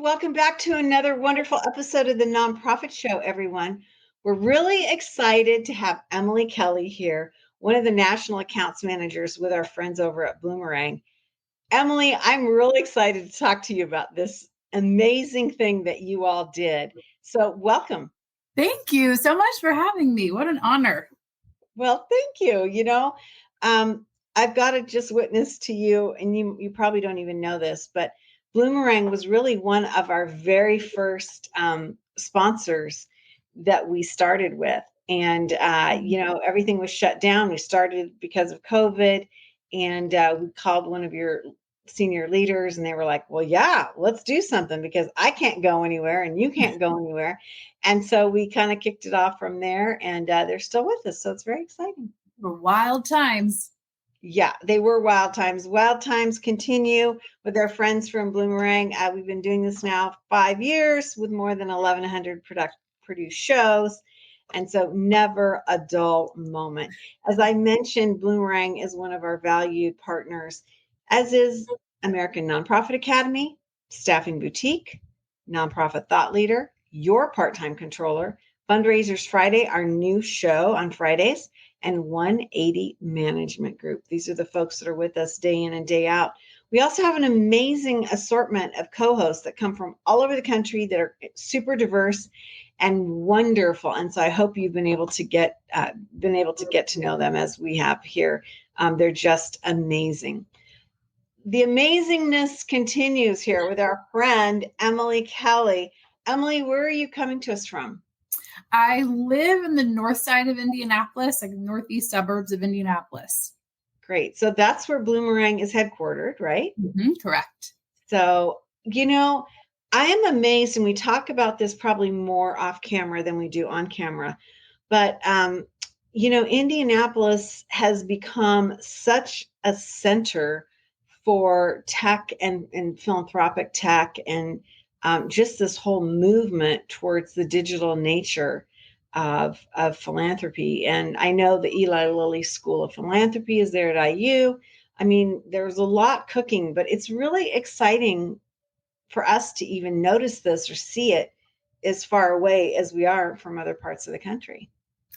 Welcome back to another wonderful episode of the Nonprofit Show, everyone. We're really excited to have Emily Kelly here, one of the national accounts managers with our friends over at Bloomerang. Emily, I'm really excited to talk to you about this amazing thing that you all did. So welcome. Thank you so much for having me. What an honor. Well, thank you. I've got to just witness to you, and you probably don't even know this, but Bloomerang was really one of our very first sponsors that we started with. And, everything was shut down. We started because of COVID, and we called one of your senior leaders, and they were like, well, yeah, let's do something because I can't go anywhere and you can't go anywhere. And so we kind of kicked it off from there, and they're still with us. So it's very exciting. Wild times. Yeah, they were wild times. Wild times continue with our friends from Bloomerang. We've been doing this now 5 years with more than 1,100 produced shows. And so never a dull moment. As I mentioned, Bloomerang is one of our valued partners, as is American Nonprofit Academy, Staffing Boutique, Nonprofit Thought Leader, Your Part-Time Controller, Fundraisers Friday, our new show on Fridays, and 180 Management Group. These are the folks that are with us day in and day out. We also have an amazing assortment of co-hosts that come from all over the country that are super diverse and wonderful. And so I hope you've been able to get to know them as we have here. They're just amazing. The amazingness continues here with our friend Emily Kelly. Emily, where are you coming to us from? I live in the north side of Indianapolis, like northeast suburbs of Indianapolis. Great. So that's where Bloomerang is headquartered, right? Mm-hmm, correct. So, I am amazed, and we talk about this probably more off camera than we do on camera, but, Indianapolis has become such a center for tech and philanthropic tech and just this whole movement towards the digital nature of philanthropy. And I know the Eli Lilly School of Philanthropy is there at IU. I mean, there's a lot cooking, but it's really exciting for us to even notice this or see it as far away as we are from other parts of the country.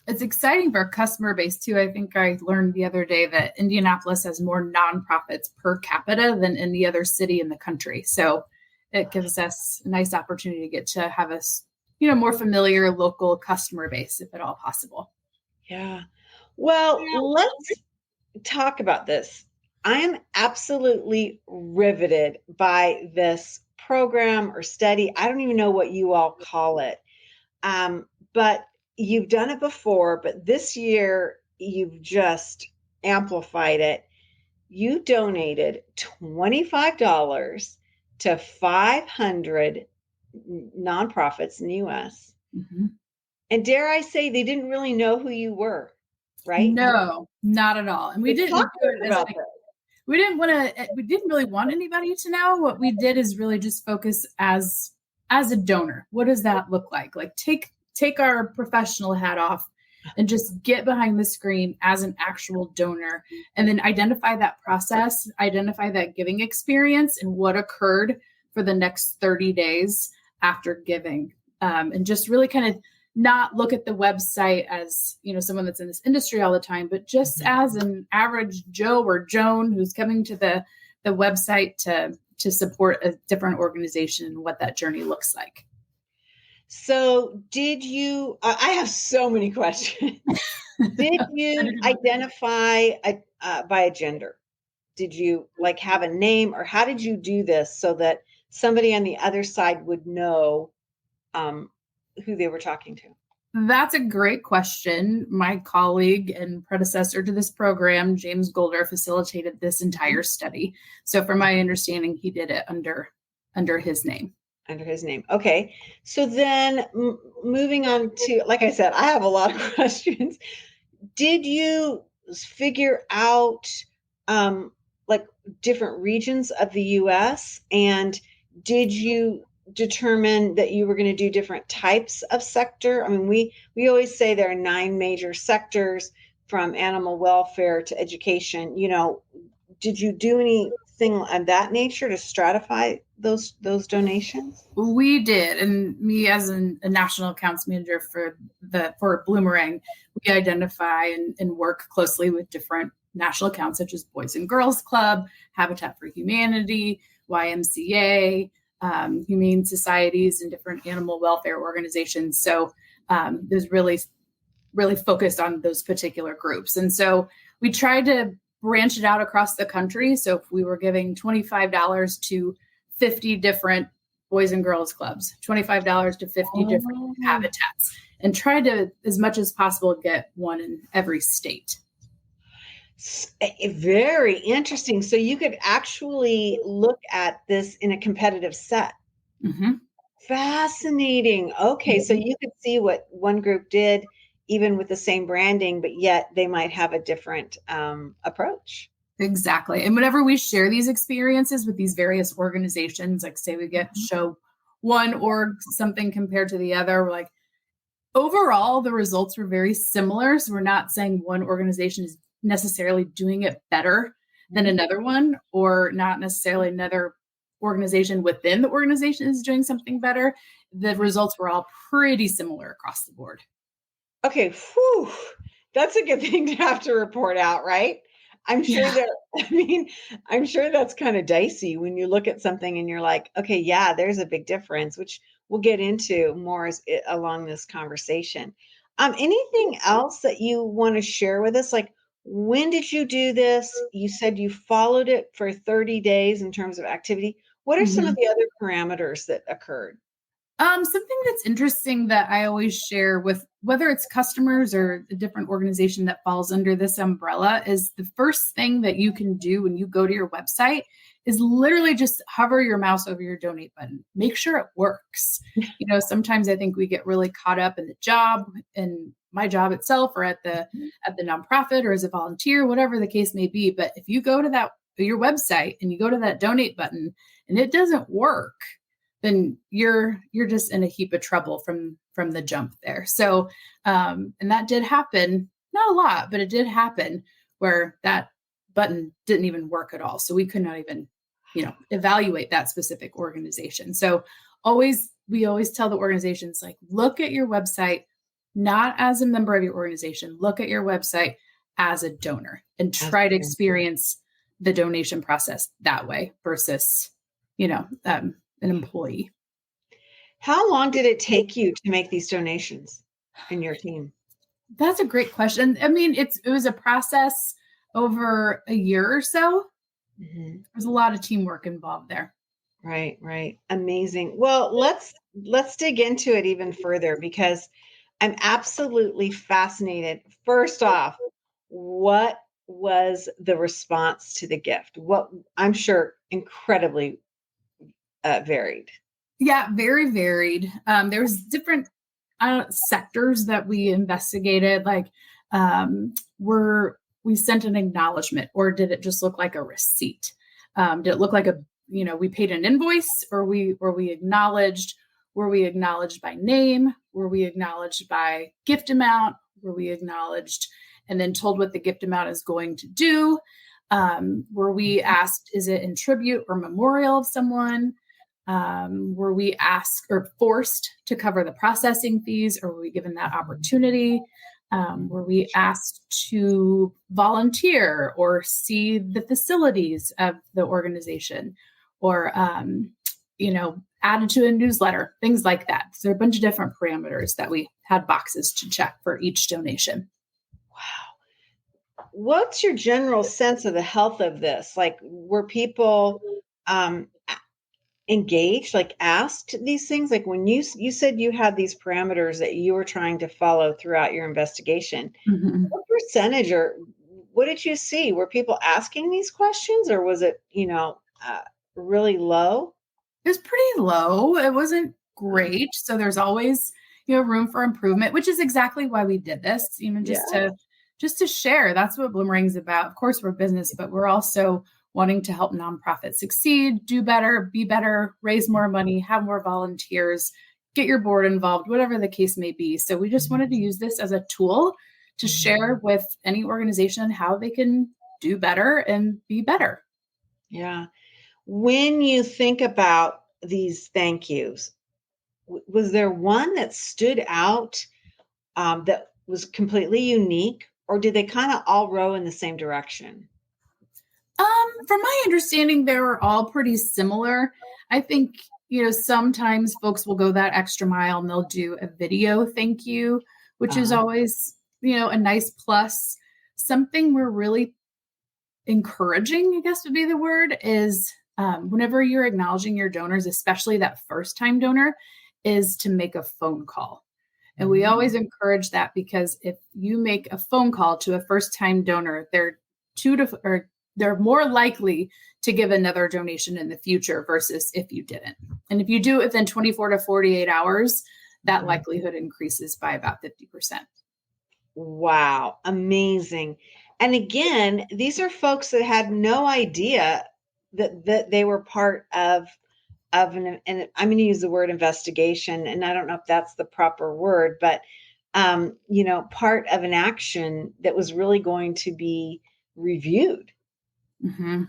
It's exciting for our customer base too. I think I learned the other day that Indianapolis has more nonprofits per capita than any other city in the country. So it gives us a nice opportunity to get to have a, more familiar local customer base, if at all possible. Yeah. Well, let's talk about this. I am absolutely riveted by this program or study. I don't even know what you all call it. But you've done it before, but this year you've just amplified it. You donated $25 to 500 nonprofits in the U.S. Mm-hmm. And dare I say, they didn't really know who you were, right? No, not at all. And we didn't really want anybody to know. What we did is really just focus as a donor. What does that look like? Like take our professional hat off and just get behind the screen as an actual donor, and then identify that process, identify that giving experience and what occurred for the next 30 days after giving. And just really kind of not look at the website as, someone that's in this industry all the time, but just as an average Joe or Joan who's coming to the website to support a different organization and what that journey looks like. So I have so many questions. Did you identify by a gender? Did you have a name, or how did you do this so that somebody on the other side would know who they were talking to? That's a great question. My colleague and predecessor to this program, James Golder, facilitated this entire study. So from my understanding, he did it under his name. Under his name. Okay. So then moving on to, like I said, I have a lot of questions. Did you figure out different regions of the U.S. and did you determine that you were going to do different types of sector? I mean, we always say there are 9 major sectors, from animal welfare to education. Did you do any anything of that nature to stratify those donations? We did, and me as a national accounts manager for Bloomerang, we identify and work closely with different national accounts such as Boys and Girls Club, Habitat for Humanity, YMCA, humane societies, and different animal welfare organizations. So there's really focused on those particular groups, and so we tried to branch it out across the country. So if we were giving $25 to 50 different Boys and Girls Clubs, $25 to 50 different habitats, and try to, as much as possible, get one in every state. Very interesting. So you could actually look at this in a competitive set. Mm-hmm. Fascinating. Okay, so you could see what one group did, even with the same branding, but yet they might have a different approach. Exactly. And whenever we share these experiences with these various organizations, like say we get show one org something compared to the other, we're like, overall, the results were very similar. So we're not saying one organization is necessarily doing it better than another one, or not necessarily another organization within the organization is doing something better. The results were all pretty similar across the board. Okay, whew, that's a good thing to have to report out, right? I'm sure I'm sure that's kind of dicey when you look at something and you're like, okay, yeah, there's a big difference, which we'll get into more along this conversation. Anything else that you want to share with us? Like, when did you do this? You said you followed it for 30 days in terms of activity. What are some of the other parameters that occurred? Something that's interesting that I always share with whether it's customers or a different organization that falls under this umbrella is the first thing that you can do when you go to your website is literally just hover your mouse over your donate button. Make sure it works. Sometimes I think we get really caught up in the job and my job itself, or at the nonprofit, or as a volunteer, whatever the case may be. But if you go to your website and you go to that donate button and it doesn't work, then you're just in a heap of trouble from the jump there. So, and that did happen, not a lot, but it did happen where that button didn't even work at all. So we could not even, evaluate that specific organization. So we always tell the organizations, like, look at your website, not as a member of your organization, look at your website as a donor and try to experience the donation process that way versus, an employee. How long did it take you to make these donations in your team? That's a great question. I mean, it was a process over a year or so. There's a lot of teamwork involved there. Right. Amazing. Well, let's dig into it even further, because I'm absolutely fascinated. First off, what was the response to the gift? What, I'm sure, incredibly varied. Yeah, very varied. There's different sectors that we investigated. Like, we sent an acknowledgement, or did it just look like a receipt? Did it look like we paid an invoice, or we acknowledged? Were we acknowledged by name? Were we acknowledged by gift amount? Were we acknowledged and then told what the gift amount is going to do? Were we asked, is it in tribute or memorial of someone? Were we asked or forced to cover the processing fees, or were we given that opportunity? Were we asked to volunteer or see the facilities of the organization, or, added to a newsletter, things like that. So there are a bunch of different parameters that we had boxes to check for each donation. Wow. What's your general sense of the health of this? Like, were people engaged, like asked these things? Like, when you said you had these parameters that you were trying to follow throughout your investigation, what percentage, or what did you see? Were people asking these questions, or was it, really low? It was pretty low. It wasn't great. So there's always, room for improvement, which is exactly why we did this, just to share. That's what Bloomerang's about. Of course, we're business, but we're also wanting to help nonprofits succeed, do better, be better, raise more money, have more volunteers, get your board involved, whatever the case may be. So we just wanted to use this as a tool to share with any organization how they can do better and be better. Yeah. When you think about these thank yous, was there one that stood out that was completely unique, or did they kind of all row in the same direction? From my understanding, they were all pretty similar. I think, sometimes folks will go that extra mile and they'll do a video thank you, which is Uh, always, a nice plus. Something we're really encouraging, I guess would be the word, is whenever you're acknowledging your donors, especially that first time donor, is to make a phone call. And we always encourage that because if you make a phone call to a first time donor, they're more likely to give another donation in the future versus if you didn't. And if you do it within 24 to 48 hours, that likelihood increases by about 50%. Wow, amazing. And again, these are folks that had no idea that they were part of an, and I'm going to use the word investigation, and I don't know if that's the proper word, but part of an action that was really going to be reviewed. Mm-hmm.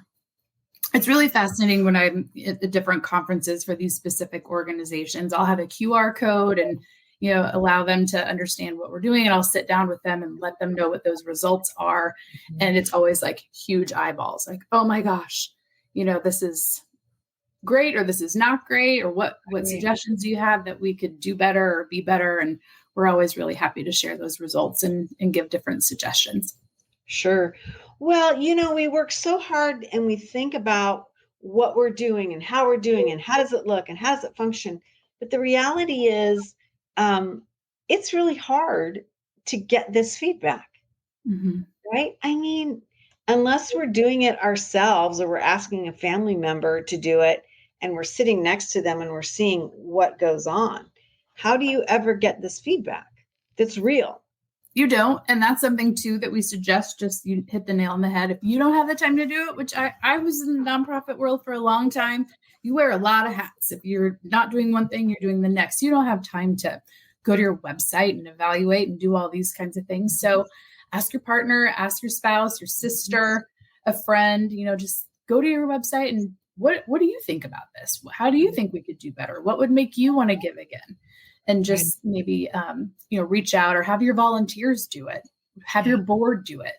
It's really fascinating when I'm at the different conferences for these specific organizations. I'll have a QR code and allow them to understand what we're doing, and I'll sit down with them and let them know what those results are. And it's always like huge eyeballs, like, oh my gosh, this is great, or this is not great, or what suggestions do you have that we could do better or be better? And we're always really happy to share those results and give different suggestions. Sure. Well, we work so hard and we think about what we're doing and how we're doing and how does it look and how does it function. But the reality is, it's really hard to get this feedback, Mm-hmm. right? I mean, unless we're doing it ourselves or we're asking a family member to do it and we're sitting next to them and we're seeing what goes on, how do you ever get this feedback that's real? You don't. And that's something too that we suggest. Just you hit the nail on the head. If you don't have the time to do it, which I was in the nonprofit world for a long time, you wear a lot of hats. If you're not doing one thing, you're doing the next. You don't have time to go to your website and evaluate and do all these kinds of things. So ask your partner, ask your spouse, your sister, a friend, just go to your website and what do you think about this? How do you think we could do better? What would make you want to give again? And just maybe, reach out or have your volunteers do it, have your board do it.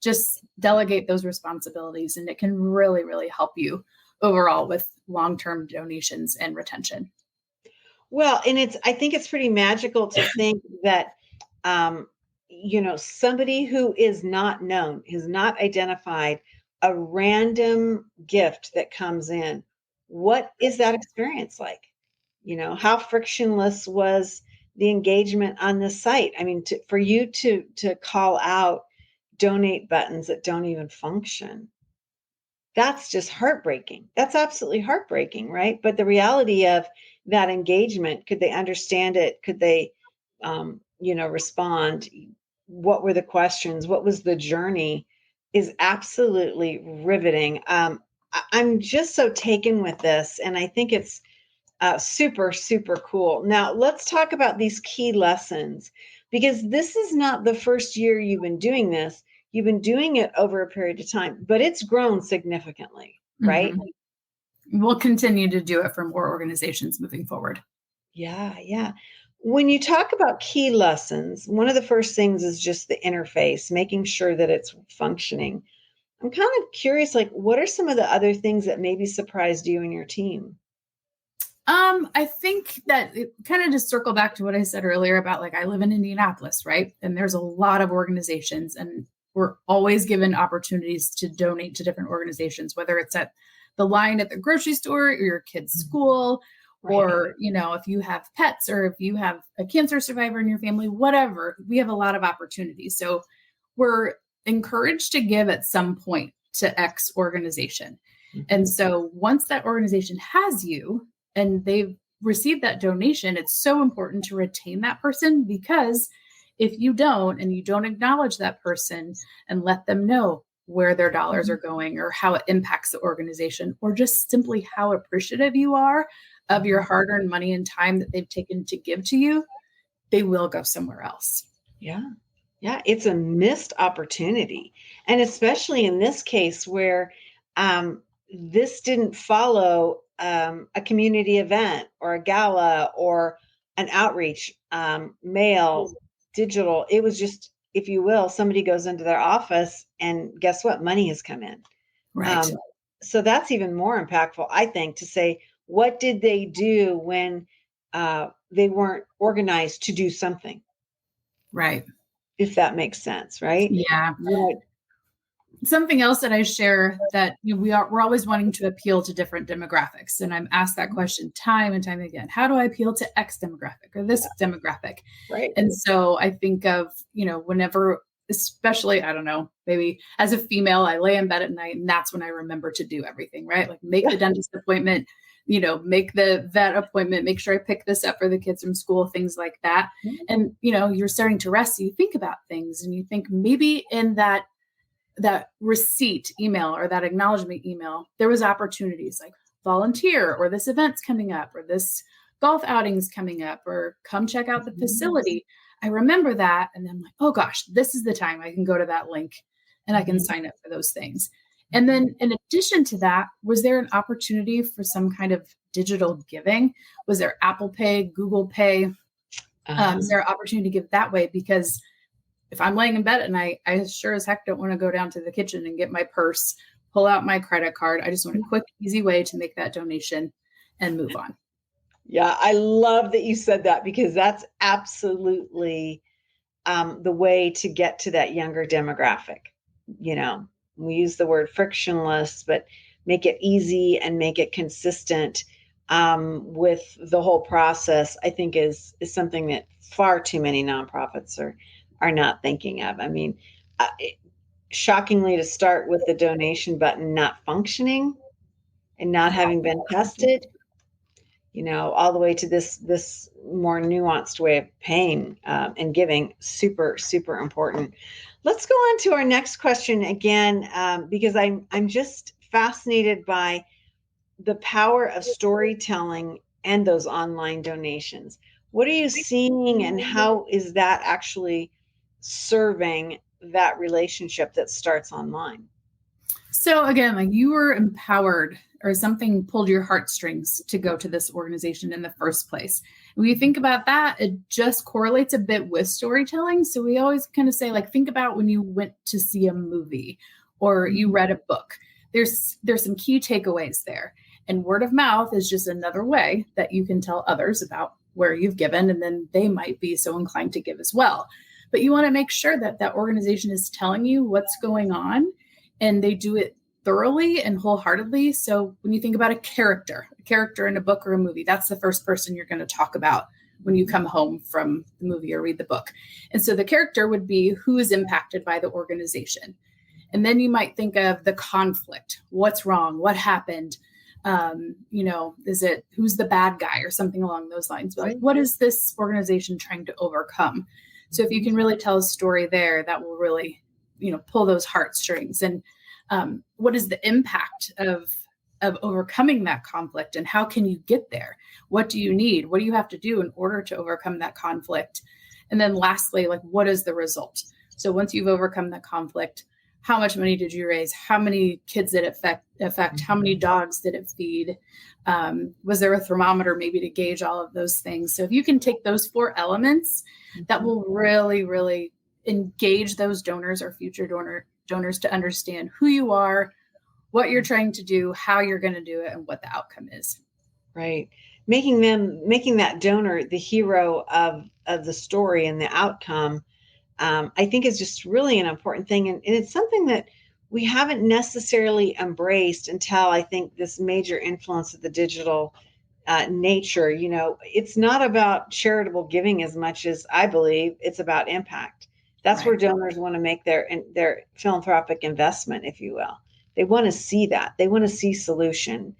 Just delegate those responsibilities, and it can really, really help you overall with long-term donations and retention. Well, and I think it's pretty magical to think that, somebody who is not known, is not identified, a random gift that comes in. What is that experience like? How frictionless was the engagement on the site? I mean, for you to call out donate buttons that don't even function, that's just heartbreaking. That's absolutely heartbreaking, right? But the reality of that engagement, could they understand it? Could they, respond? What were the questions? What was the journey? Is absolutely riveting. I'm just so taken with this, and I think it's super, super cool. Now, let's talk about these key lessons, because this is not the first year you've been doing this. You've been doing it over a period of time, but it's grown significantly, right? Mm-hmm. We'll continue to do it for more organizations moving forward. Yeah, yeah. When you talk about key lessons, one of the first things is just the interface, making sure that it's functioning. I'm kind of curious, like, what are some of the other things that maybe surprised you and your team? I think that it kind of just circle back to what I said earlier about, like, I live in Indianapolis, right? And there's a lot of organizations, and we're always given opportunities to donate to different organizations, whether it's at the line at the grocery store or your kid's school, or, if you have pets or if you have a cancer survivor in your family, whatever, we have a lot of opportunities. So we're encouraged to give at some point to X organization. Mm-hmm. And so once that organization has you, and they've received that donation, it's so important to retain that person, because if you don't, and you don't acknowledge that person and let them know where their dollars are going or how it impacts the organization, or just simply how appreciative you are of your hard-earned money and time that they've taken to give to you, they will go somewhere else. Yeah. Yeah. It's a missed opportunity. And especially in this case where this didn't follow a community event or a gala or an outreach, mail, digital. It was just, if you will, somebody goes into their office and guess what? Money has come in. Right. So that's even more impactful, I think, to say, what did they do when they weren't organized to do something? Right. If that makes sense, right? Yeah. You know, Something else that I share that we're always wanting to appeal to different demographics. And I'm asked that question time and time again. How do I appeal to X demographic or this demographic? right. And so I think of, whenever, especially, I don't know, maybe as a female, I lay in bed at night and that's when I remember to do everything, right? Like make the dentist appointment, make the vet appointment, make sure I pick this up for the kids from school, things like that. And, you're starting to rest. So you think about things and you think maybe in that receipt email or that acknowledgement email, there was opportunities like volunteer, or this event's coming up, or this golf outing's coming up, or come check out the facility. I remember that. And then I'm like, oh gosh, this is the time I can go to that link and I can sign up for those things. And then in addition to that, was there an opportunity for some kind of digital giving? Was there Apple Pay, Google Pay? Is there an opportunity to give that way? Because if I'm laying in bed at night, I sure as heck don't want to go down to the kitchen and get my purse, pull out my credit card. I just want a quick, easy way to make that donation and move on. Yeah, I love that you said that, because that's absolutely the way to get to that younger demographic. We use the word frictionless, but make it easy and make it consistent with the whole process, I think is something that far too many nonprofits are not thinking of. I mean, shockingly, to start with the donation button not functioning and not having been tested, all the way to this more nuanced way of paying and giving, super, super important. Let's go on to our next question again, because I'm just fascinated by the power of storytelling and those online donations. What are you seeing, and how is that actually serving that relationship that starts online? So again, like you were empowered or something pulled your heartstrings to go to this organization in the first place. When you think about that, it just correlates a bit with storytelling. So we always kind of say, like, think about when you went to see a movie or you read a book. There's some key takeaways there. And word of mouth is just another way that you can tell others about where you've given, and then they might be so inclined to give as well. But you want to make sure that that organization is telling you what's going on, and they do it thoroughly and wholeheartedly. So when you think about a character in a book or a movie, that's the first person you're going to talk about when you come home from the movie or read the book. And so the character would be who is impacted by the organization. And then you might think of the conflict. What's wrong? What happened? Is it who's the bad guy or something along those lines? But like, what is this organization trying to overcome? So if you can really tell a story there, that will really, pull those heartstrings. And what is the impact of overcoming that conflict, and how can you get there? What do you need? What do you have to do in order to overcome that conflict? And then lastly, like, what is the result? So once you've overcome that conflict, how much money did you raise? How many kids did it affect? How many dogs did it feed? Was there a thermometer maybe to gauge all of those things? So if you can take those 4 elements, that will really, really engage those donors or future donors to understand who you are, what you're trying to do, how you're going to do it, and what the outcome is. Right. Making that donor the hero of the story and the outcome, I think is just really an important thing. And it's something that we haven't necessarily embraced until, I think, this major influence of the digital nature. It's not about charitable giving as much as, I believe, it's about impact. That's where donors want to make their philanthropic investment, if you will. They want to see that. They want to see solution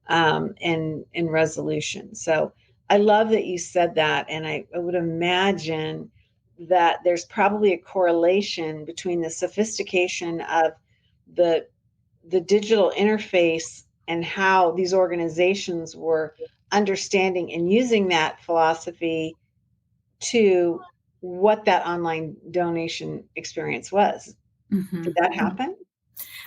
and resolution. So I love that you said that. And I would imagine that there's probably a correlation between the sophistication of the digital interface and how these organizations were understanding and using that philosophy to what that online donation experience was. Did that happen?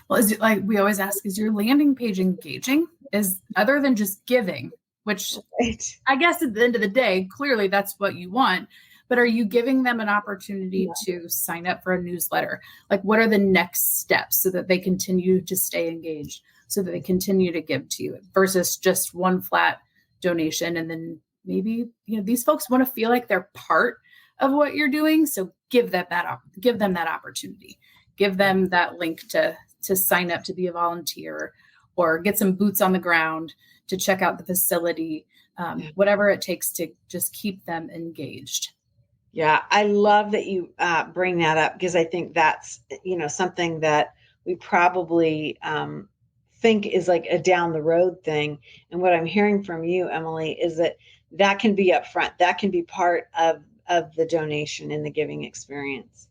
Well, is it like we always ask, is your landing page engaging? Is other than just giving, which Right. I guess at the end of the day, clearly that's what you want. But are you giving them an opportunity to sign up for a newsletter? Like, what are the next steps so that they continue to stay engaged, so that they continue to give to you versus just one flat donation? And then maybe, these folks want to feel like they're part of what you're doing. So give them that opportunity. Give them that link to sign up to be a volunteer or get some boots on the ground to check out the facility, whatever it takes to just keep them engaged. Yeah, I love that you bring that up, because I think that's, something that we probably think is like a down the road thing. And what I'm hearing from you, Emily, is that can be upfront. That can be part of the donation and the giving experience.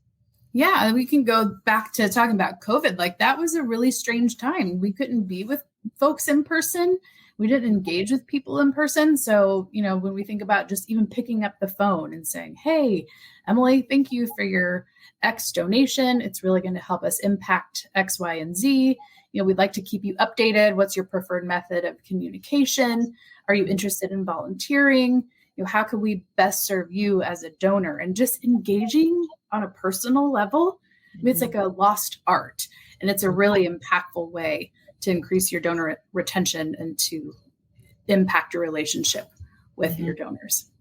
Yeah, we can go back to talking about COVID. Like, that was a really strange time. We couldn't be with folks in person. We didn't engage with people in person. So, when we think about just even picking up the phone and saying, hey, Emily, thank you for your X donation. It's really going to help us impact X, Y, and Z. We'd like to keep you updated. What's your preferred method of communication? Are you interested in volunteering? How can we best serve you as a donor? And just engaging on a personal level, it's like a lost art. And it's a really impactful way to increase your donor retention and to impact your relationship with your donors.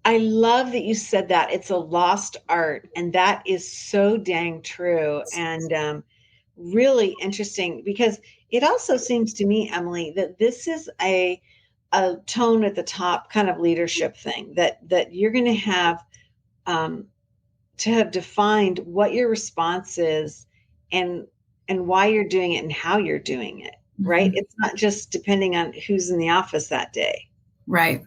I love that you said that. It's a lost art. And that is so dang true. And really interesting, because it also seems to me, Emily, that this is a tone at the top kind of leadership thing, that you're going to have defined what your response is and why you're doing it and how you're doing it, right? It's not just depending on who's in the office that day. Right.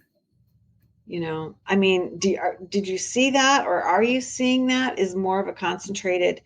I mean, did you see that, or are you seeing that is more of a concentrated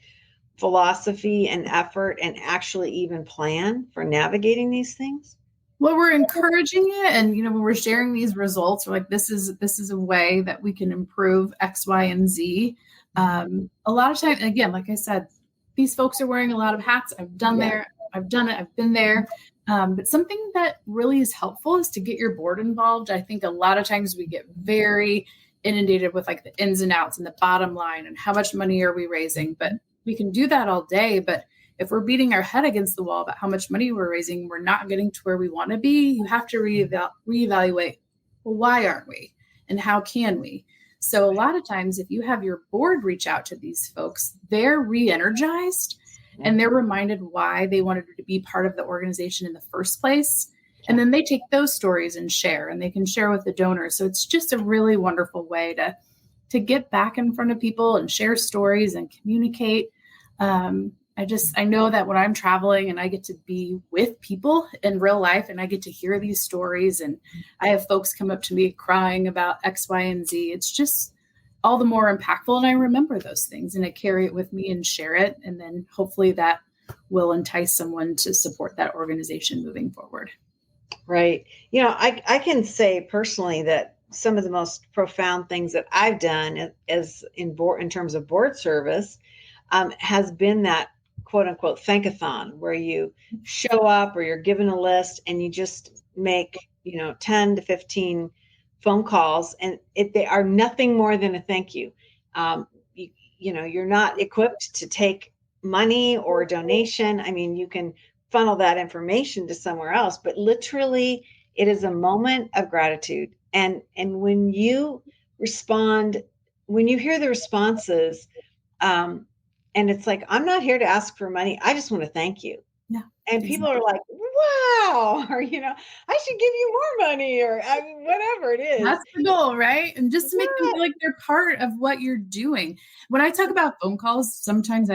philosophy and effort and actually even plan for navigating these things? Well, we're encouraging it. And, when we're sharing these results, we're like, this is a way that we can improve X, Y, and Z. A lot of times, again, like I said, these folks are wearing a lot of hats. I've done it. I've been there. But something that really is helpful is to get your board involved. I think a lot of times we get very inundated with like the ins and outs and the bottom line and how much money are we raising. But we can do that all day. But if we're beating our head against the wall about how much money we're raising, we're not getting to where we want to be. You have to reevaluate, well, why aren't we? And how can we? So a lot of times, if you have your board reach out to these folks, they're re-energized and they're reminded why they wanted to be part of the organization in the first place. And then they take those stories and share, and they can share with the donors. So it's just a really wonderful way to get back in front of people and share stories and communicate. I know that when I'm traveling and I get to be with people in real life and I get to hear these stories, and I have folks come up to me crying about X, Y, and Z, it's just all the more impactful. And I remember those things and I carry it with me and share it. And then hopefully that will entice someone to support that organization moving forward. Right. I can say personally that some of the most profound things that I've done in terms of board service has been that quote unquote thankathon, where you show up or you're given a list and you just make 10 to 15 phone calls, and they are nothing more than a thank you. You're not equipped to take money or donation. I mean, you can funnel that information to somewhere else, but literally it is a moment of gratitude. And when you respond, when you hear the responses, and it's like, I'm not here to ask for money. I just want to thank you. Yeah. And people are like, wow, or, I should give you more money, or whatever it is. That's the goal, right? And just to make them feel like they're part of what you're doing. When I talk about phone calls, sometimes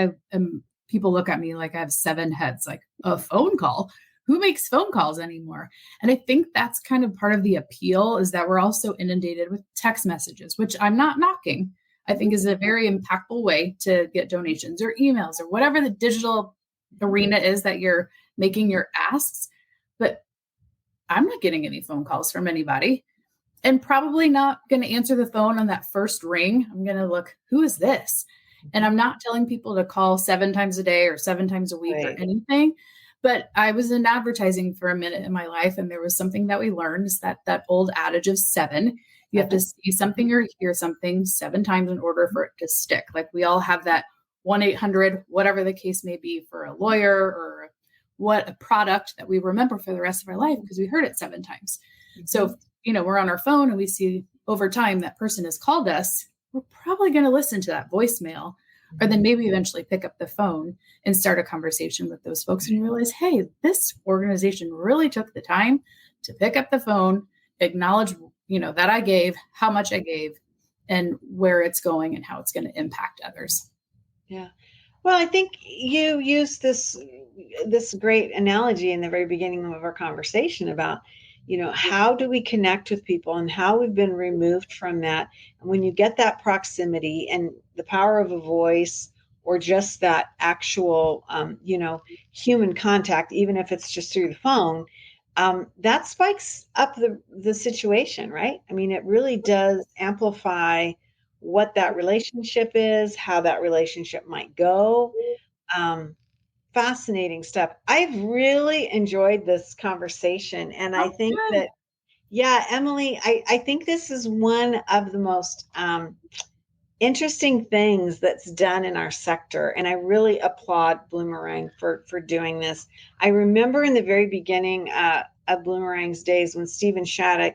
people look at me like I have 7 heads, like, a phone call? Who makes phone calls anymore? And I think that's kind of part of the appeal, is that we're also inundated with text messages, which I'm not knocking. I think is a very impactful way to get donations, or emails, or whatever the digital arena is that you're making your asks. But I'm not getting any phone calls from anybody, and probably not going to answer the phone on that first ring. I'm going to look, who is this? And I'm not telling people to call 7 times a day or 7 times a week or Right. anything, but I was in advertising for a minute in my life, and there was something that we learned is that old adage of 7. You have to see something or hear something 7 times in order for it to stick. Like we all have that 1-800, whatever the case may be, for a lawyer or what a product that we remember for the rest of our life because we heard it 7 times. So, we're on our phone and we see over time that person has called us, we're probably going to listen to that voicemail or then maybe eventually pick up the phone and start a conversation with those folks and you realize, hey, this organization really took the time to pick up the phone, acknowledge, that I gave, how much I gave, and where it's going and how it's going to impact others. Yeah. Well, I think you used this great analogy in the very beginning of our conversation about, how do we connect with people and how we've been removed from that. And when you get that proximity and the power of a voice or just that actual, human contact, even if it's just through the phone, that spikes up the situation, right? I mean, it really does amplify what that relationship is, how that relationship might go. Um, Fascinating stuff. I've really enjoyed this conversation. And I Oh, think good. that, yeah, Emily, I think this is one of the most interesting things that's done in our sector. And I really applaud Bloomerang for doing this. I remember in the very beginning of Bloomerang's days when Stephen Shattuck,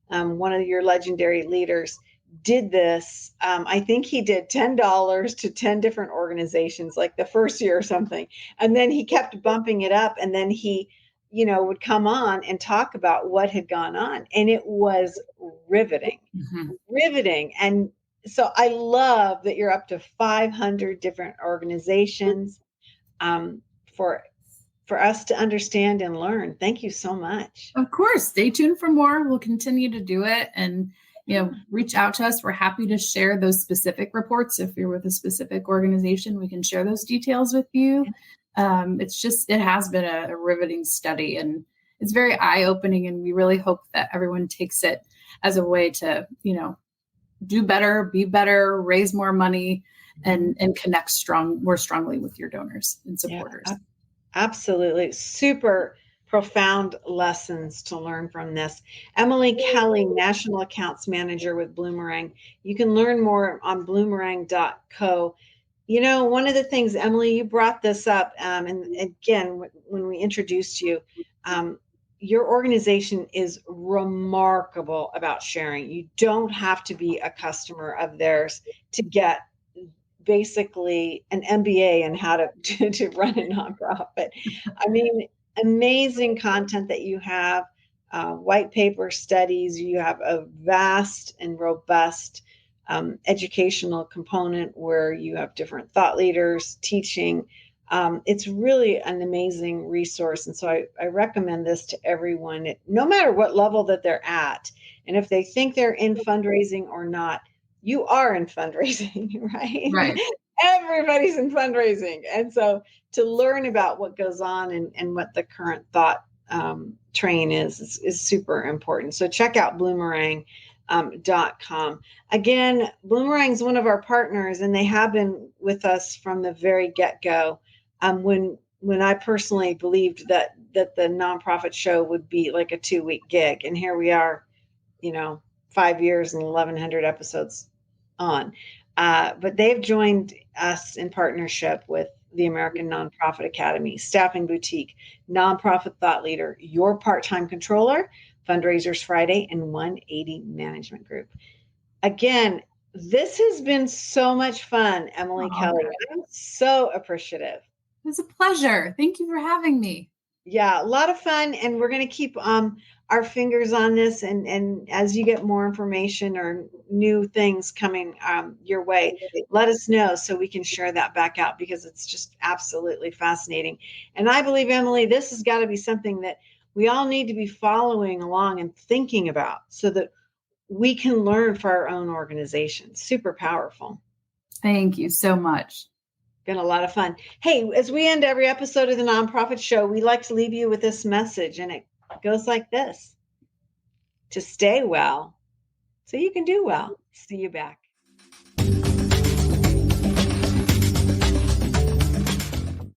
one of your legendary leaders, did this. I think he did $10 to 10 different organizations like the first year or something. And then he kept bumping it up. And then he, would come on and talk about what had gone on. And it was riveting, riveting. And so I love that you're up to 500 different organizations um, for for us to understand and learn. Thank you so much. Of course, stay tuned for more. We'll continue to do it and reach out to us. We're happy to share those specific reports. If you're with a specific organization, we can share those details with you. It has been a riveting study and it's very eye-opening. And we really hope that everyone takes it as a way to, do better, be better, raise more money, and connect more strongly with your donors and supporters. Yeah, absolutely. Super profound lessons to learn from this. Emily Kelly, National Accounts Manager with Bloomerang. You can learn more on bloomerang.co. One of the things, Emily, you brought this up, and again, when we introduced you, your organization is remarkable about sharing. You don't have to be a customer of theirs to get basically an MBA in how to run a nonprofit. I mean, amazing content that you have, white paper studies. You have a vast and robust educational component where you have different thought leaders teaching. It's really an amazing resource. And so I recommend this to everyone, no matter what level that they're at. And if they think they're in fundraising or not, you are in fundraising, right? Right. Everybody's in fundraising. And so to learn about what goes on and what the current thought train is super important. So check out bloomerang.com. Again, Bloomerang is one of our partners, and they have been with us from the very get-go. When I personally believed that the nonprofit show would be like a 2-week gig, and here we are, 5 years and 1,100 episodes on. But they've joined us in partnership with the American Nonprofit Academy, Staffing Boutique, Nonprofit Thought Leader, Your Part-Time Controller, Fundraisers Friday, and 180 Management Group. Again, this has been so much fun, Emily Kelly. I'm so appreciative. It was a pleasure. Thank you for having me. Yeah, a lot of fun. And we're going to keep our fingers on this. And as you get more information or new things coming your way, let us know so we can share that back out because it's just absolutely fascinating. And I believe, Emily, this has got to be something that we all need to be following along and thinking about so that we can learn for our own organization. Super powerful. Thank you so much. Been a lot of fun. Hey, as we end every episode of the Nonprofit Show, we like to leave you with this message, and it goes like this: to stay well so you can do well. See you back.